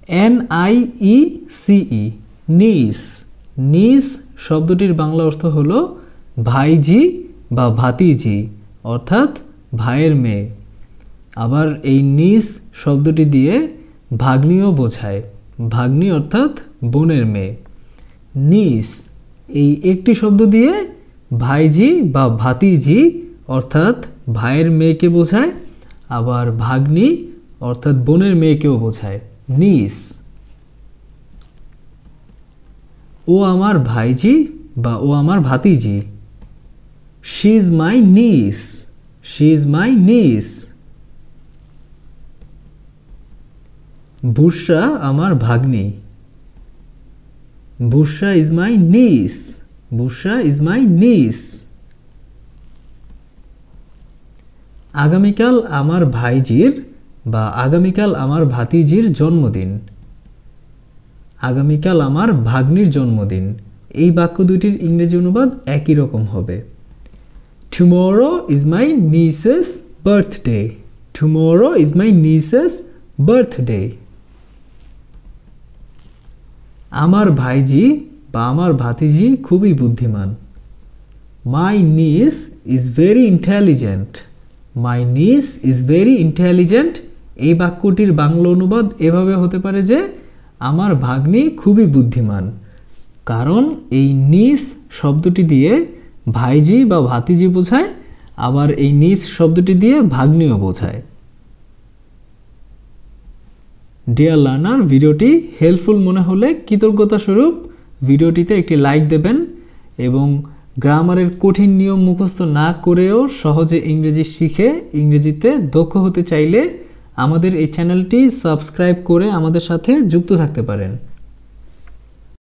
NIECE, নিস। নিস শব্দটির বাংলা অর্থ হলো ভাইঝি বা ভাতিজি, অর্থাৎ ভাইয়ের মেয়ে। আবার এই নিস শব্দটি দিয়ে ভাগ্নিও বোঝায়, ভাগ্নি অর্থাৎ বোনের মেয়ে। নিস এই একটি শব্দ দিয়ে ভাইঝি বা ভাতিজি অর্থাৎ ভাইয়ের মেয়েকে বোঝায়, আবার ভাগ্নি অর্থাৎ বোনের মেয়েকেও বোঝায়। নিস। ও আমার ভাইঝি বা ও আমার ভাতিজি। শি ইজ মাই নিস, শি ইজ মাই নিস। বুশরা আমার ভাগ্নি। বুশরা ইজ মাই নিস, বুশরা ইজ মাই নিস। আগামীকাল আমার ভাইজির বা আগামীকাল আমার ভাতিজির জন্মদিন। আগামীকাল আমার ভাগ্নির জন্মদিন। এই বাক্য দুইটির ইংরেজি অনুবাদ একই রকম হবে। Tomorrow is my niece's birthday. Tomorrow is my niece's birthday. আমার ভাইজি বা আমার ভাতিজি খুবই বুদ্ধিমান। My niece is very intelligent. My niece is very intelligent. এই বাক্যটির বাংলা অনুবাদ এভাবে হতে পারে যে আমার ভাগ্নি খুবই বুদ্ধিমান, কারণ এই নিস শব্দটি দিয়ে ভাইজি বা ভাতিজি বোঝায়, আবার এই নিস শব্দটি দিয়ে ভাগ্নিও বোঝায়। ডিয়ার লার্নার, ভিডিওটি হেল্পফুল মনে হলে কৃতজ্ঞতা স্বরূপ ভিডিওটিতে একটি লাইক দেবেন এবং গ্রামারের কঠিন নিয়ম মুখস্থ না করেও সহজে ইংরেজি শিখে ইংরেজিতে দক্ষ হতে চাইলে আমাদের এই চ্যানেলটি সাবস্ক্রাইব করে আমাদের সাথে যুক্ত থাকতে পারেন।